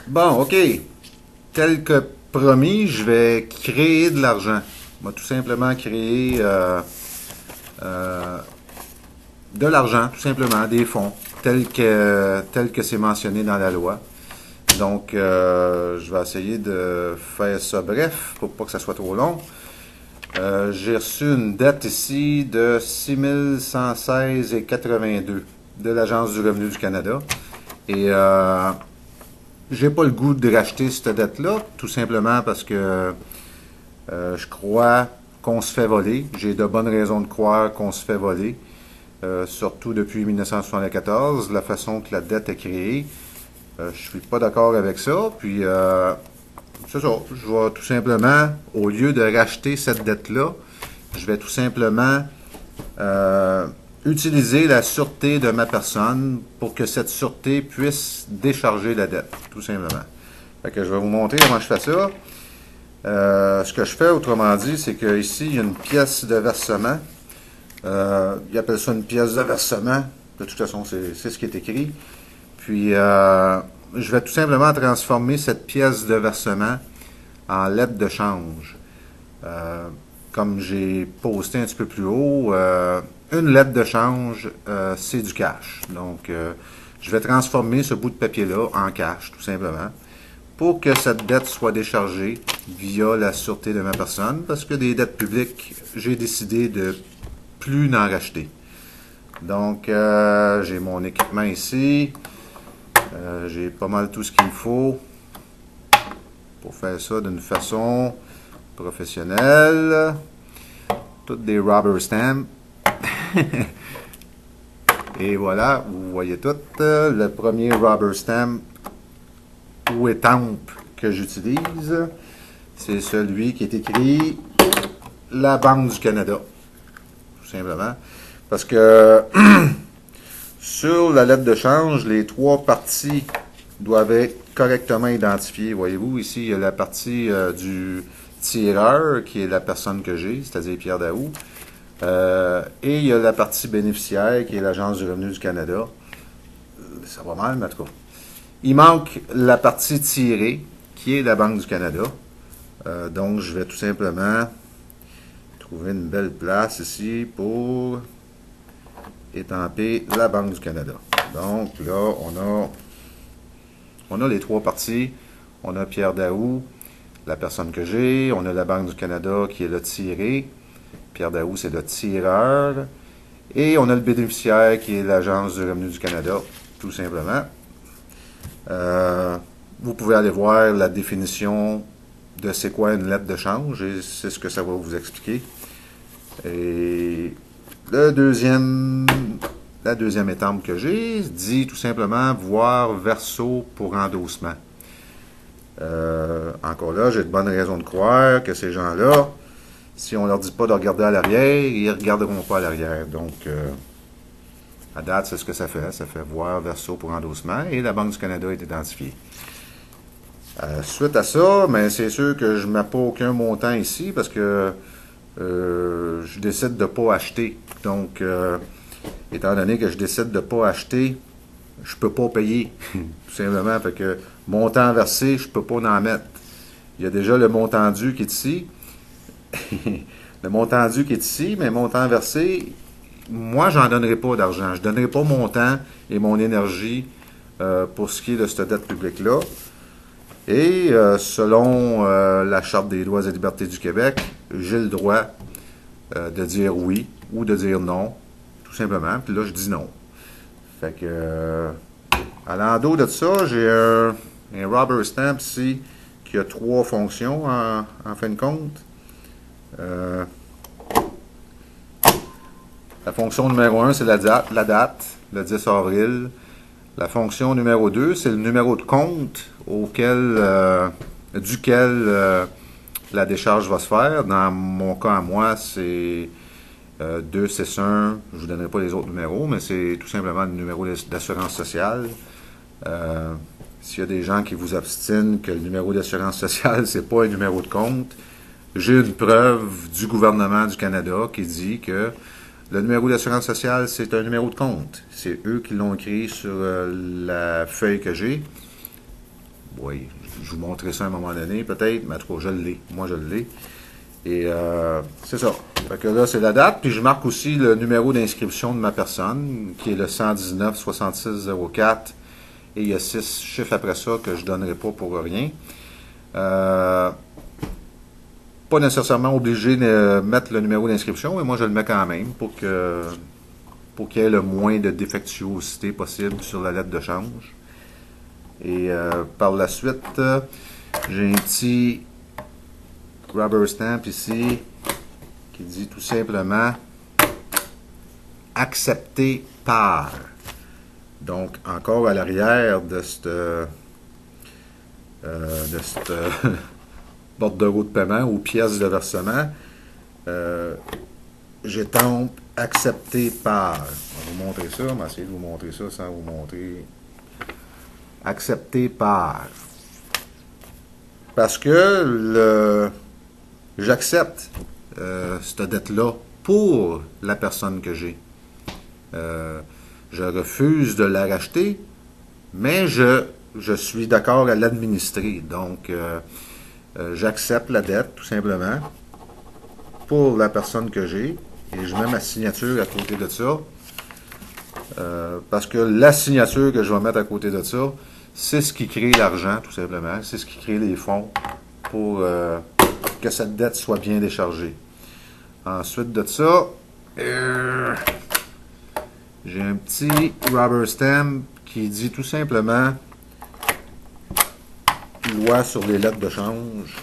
Bon, OK. Tel que promis, je vais créer de l'argent. On va tout simplement créer euh, de l'argent, tout simplement, des fonds, tel que c'est mentionné dans la loi. Donc, je vais essayer de faire ça bref pour pas que ça soit trop long. J'ai reçu une dette ici de 6116,82 de l'Agence du revenu du Canada. Et j'ai pas le goût de racheter cette dette-là, tout simplement parce que je crois qu'on se fait voler. J'ai de bonnes raisons de croire qu'on se fait voler, surtout depuis 1974, la façon que la dette est créée. Je suis pas d'accord avec ça. Puis, c'est ça. Je vais tout simplement, au lieu de racheter cette dette-là, je vais tout simplement utiliser la sûreté de ma personne pour que cette sûreté puisse décharger la dette, tout simplement. Fait que je vais vous montrer comment je fais ça. Ce que je fais, autrement dit, c'est qu'ici, il y a une pièce de versement. Ils appellent ça une pièce de versement. De toute façon, c'est ce qui est écrit. Puis, je vais tout simplement transformer cette pièce de versement en lettre de change. Comme j'ai posté un petit peu plus haut, une lettre de change, c'est du cash. Donc, je vais transformer ce bout de papier-là en cash, tout simplement, pour que cette dette soit déchargée via la sûreté de ma personne, parce que des dettes publiques, j'ai décidé de plus n'en racheter. Donc, j'ai mon équipement ici. J'ai pas mal tout ce qu'il me faut pour faire ça d'une façon professionnelle. Toutes des rubber stamps. Et voilà, vous voyez tout. Le premier rubber stamp ou étampe que j'utilise, c'est celui qui est écrit la Banque du Canada. Tout simplement. Parce que sur la lettre de change, les trois parties doivent être correctement identifiées. Voyez-vous, ici, il y a la partie du tireur, qui est la personne que j'ai, c'est-à-dire Pierre Daou. Et il y a la partie bénéficiaire, qui est l'Agence du revenu du Canada. Ça va mal, mais en tout cas. Il manque la partie tirée, qui est la Banque du Canada. Donc, je vais tout simplement trouver une belle place ici pour étamper la Banque du Canada. Donc, là, on a les trois parties. On a Pierre Daou, la personne que j'ai. On a la Banque du Canada qui est le tiré. Pierre Daou, c'est le tireur. Et on a le bénéficiaire qui est l'Agence du revenu du Canada, tout simplement. Vous pouvez aller voir la définition de c'est quoi une lettre de change et c'est ce que ça va vous expliquer. Et la deuxième étampe que j'ai dit tout simplement voir verso pour endossement. Encore là, j'ai de bonnes raisons de croire que ces gens-là, si on leur dit pas de regarder à l'arrière, ils ne regarderont pas à l'arrière. Donc, à date, c'est ce que ça fait. Ça fait voir verso pour endossement et la Banque du Canada est identifiée. Suite à ça, ben, c'est sûr que je ne mets pas aucun montant ici parce que je décide de ne pas acheter. Donc, étant donné que je décide de ne pas acheter, je ne peux pas payer. Tout simplement. Fait que montant versé, je ne peux pas en mettre. Il y a déjà le montant dû qui est ici. Le montant dû qui est ici, mais montant versé, moi, j'en donnerai pas d'argent. Je ne donnerai pas mon temps et mon énergie pour ce qui est de cette dette publique-là. Et selon la Charte des droits et libertés du Québec, j'ai le droit de dire oui ou de dire non, tout simplement. Puis là, je dis non. Fait que, à l'endos de ça, j'ai un rubber stamp ici qui a trois fonctions en fin de compte. La fonction numéro 1, c'est la date, le 10 avril. La fonction numéro 2, c'est le numéro de compte duquel la décharge va se faire. Dans mon cas à moi, c'est 261. Je ne vous donnerai pas les autres numéros, mais c'est tout simplement le numéro d'assurance sociale. S'il y a des gens qui vous obstinent que le numéro d'assurance sociale, c'est pas un numéro de compte, j'ai une preuve du gouvernement du Canada qui dit que le numéro d'assurance sociale, c'est un numéro de compte. C'est eux qui l'ont écrit sur la feuille que j'ai. Oui, je vous montrerai ça à un moment donné, peut-être, mais en tout cas, je l'ai. Moi, je l'ai. Et c'est ça. Fait que là, c'est la date. Puis je marque aussi le numéro d'inscription de ma personne, qui est le 119 66 04. Et il y a 6 chiffres après ça que je ne donnerai pas pour rien. Pas nécessairement obligé de mettre le numéro d'inscription, mais moi, je le mets quand même pour qu'il y ait le moins de défectuosité possible sur la lettre de change. Et par la suite, j'ai un petit rubber stamp ici qui dit tout simplement accepté par. Donc, encore à l'arrière de cette bordereau de paiement ou pièce de versement, j'étampe accepté par. On va vous montrer ça, on va essayer de vous montrer ça sans vous montrer. Accepté par. Parce que j'accepte cette dette-là pour la personne que j'ai. Je refuse de la racheter, mais je suis d'accord à l'administrer. Donc, j'accepte la dette, tout simplement, pour la personne que j'ai, et je mets ma signature à côté de ça, parce que la signature que je vais mettre à côté de ça, c'est ce qui crée l'argent, tout simplement. C'est ce qui crée les fonds pour que cette dette soit bien déchargée. Ensuite de ça, j'ai un petit rubber stamp qui dit tout simplement loi sur les lettres de change.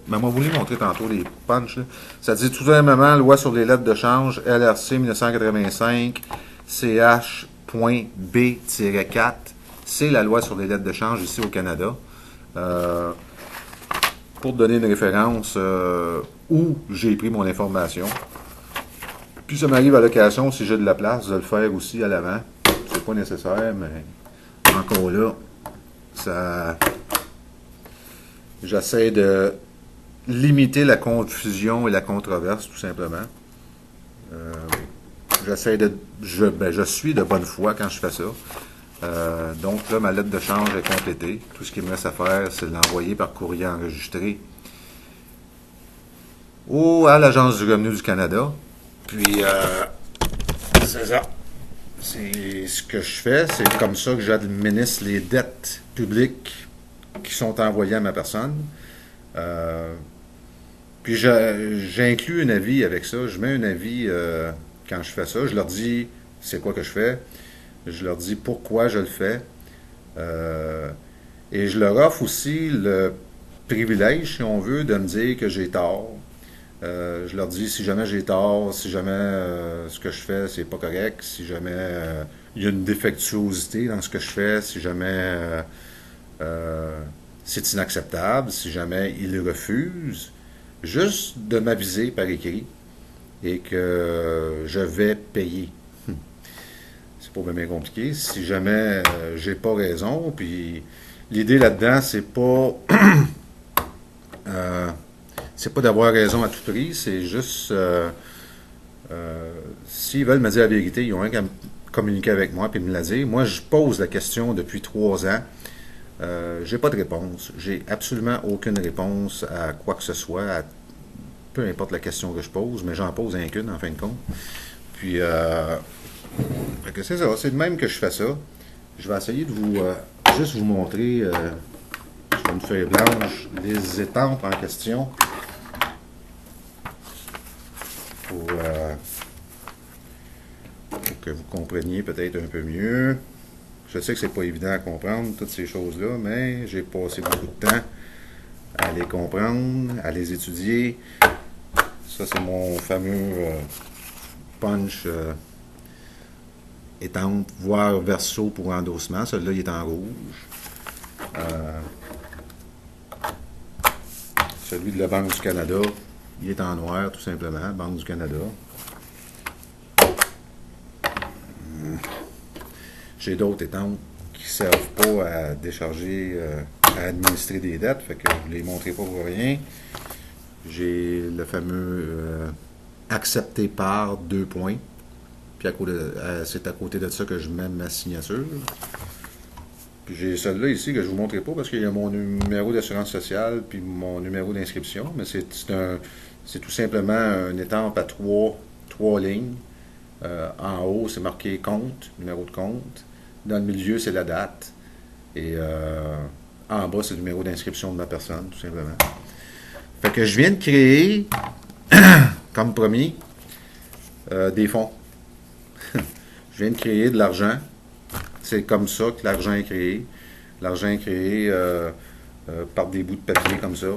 Mais moi, vous voulez montrer tantôt les punchs. Là. Ça dit tout simplement loi sur les lettres de change LRC 1985 CH.B-4. C'est la loi sur les lettres de change ici au Canada. Pour donner une référence où j'ai pris mon information. Puis ça m'arrive à l'occasion, si j'ai de la place, de le faire aussi à l'avant. C'est pas nécessaire, mais encore là, ça. J'essaie de limiter la confusion et la controverse, tout simplement. J'essaie de. Je suis de bonne foi quand je fais ça. Donc là, ma lettre de change est complétée. Tout ce qu'il me reste à faire, c'est de l'envoyer par courrier enregistré à l'Agence du revenu du Canada. Puis, c'est ça. C'est ce que je fais. C'est comme ça que j'administre les dettes publiques qui sont envoyées à ma personne. Puis, j'inclus un avis avec ça. Je mets un avis quand je fais ça. Je leur dis c'est quoi que je fais. Je leur dis pourquoi je le fais. Et je leur offre aussi le privilège, si on veut, de me dire que j'ai tort. Je leur dis si jamais j'ai tort, si jamais ce que je fais c'est pas correct, si jamais il y a une défectuosité dans ce que je fais, si jamais c'est inacceptable, si jamais ils refusent, juste de m'aviser par écrit et que je vais payer. C'est pas bien compliqué. Si jamais j'ai pas raison, puis l'idée là-dedans, c'est pas d'avoir raison à tout prix, c'est juste s'ils veulent me dire la vérité, ils ont rien qu'à communiquer avec moi et me la dire. Moi, je pose la question depuis 3 ans. J'ai pas de réponse. J'ai absolument aucune réponse à quoi que ce soit, peu importe la question que je pose, mais j'en pose un qu'une en fin de compte. Puis, c'est ça, c'est de même que je fais ça. Je vais essayer de juste vous montrer sur une feuille blanche les étampes en question pour que vous compreniez peut-être un peu mieux. Je sais que c'est pas évident à comprendre, toutes ces choses-là, mais j'ai passé beaucoup de temps à les comprendre, à les étudier. Ça, c'est mon fameux punch étampe, voire verso pour endossement. Celui-là, il est en rouge. Celui de la Banque du Canada, il est en noir, tout simplement. Banque du Canada. J'ai d'autres étampes qui ne servent pas à décharger, à administrer des dettes, fait que je ne les montrerai pas pour rien. J'ai le fameux accepté par 2 points. Puis c'est à côté de ça que je mets ma signature. Puis j'ai celui-là ici que je ne vous montrerai pas parce qu'il y a mon numéro d'assurance sociale puis mon numéro d'inscription. Mais c'est tout simplement une étampe à trois lignes. En haut, c'est marqué compte, numéro de compte. Dans le milieu, c'est la date. Et en bas, c'est le numéro d'inscription de ma personne, tout simplement. Fait que je viens de créer, comme promis, des fonds. Je viens de créer de l'argent. C'est comme ça que l'argent est créé. L'argent est créé par des bouts de papier comme ça.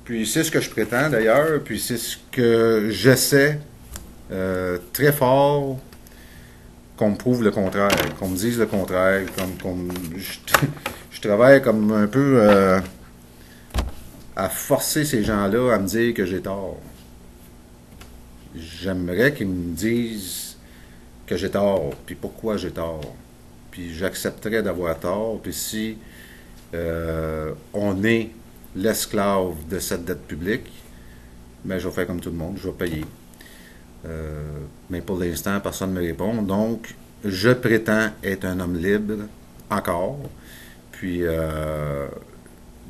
Puis c'est ce que je prétends d'ailleurs, puis c'est ce que j'essaie très fort qu'on me prouve le contraire, qu'on me dise le contraire, je travaille comme un peu à forcer ces gens-là à me dire que j'ai tort. J'aimerais qu'ils me disent que j'ai tort, puis pourquoi j'ai tort. Puis j'accepterais d'avoir tort, puis si on est l'esclave de cette dette publique, ben je vais faire comme tout le monde, je vais payer. Mais pour l'instant, personne ne me répond. Donc, je prétends être un homme libre, encore. Puis,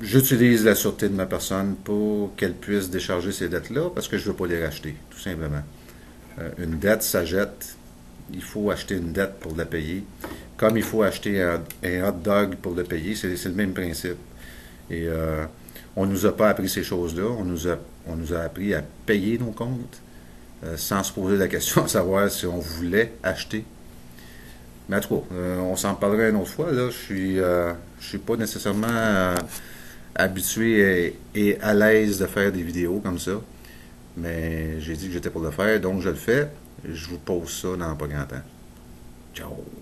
j'utilise la sûreté de ma personne pour qu'elle puisse décharger ces dettes-là, parce que je ne veux pas les racheter, tout simplement. Une dette, ça jette. Il faut acheter une dette pour la payer. Comme il faut acheter un hot dog pour le payer, c'est le même principe. Et on ne nous a pas appris ces choses-là. On nous a appris à payer nos comptes sans se poser la question de savoir si on voulait acheter. Mais en tout cas, on s'en parlera une autre fois. Là. Je suis pas nécessairement habitué et à l'aise de faire des vidéos comme ça. Mais j'ai dit que j'étais pour le faire, donc je le fais. Je vous pose ça dans pas grand temps. Ciao!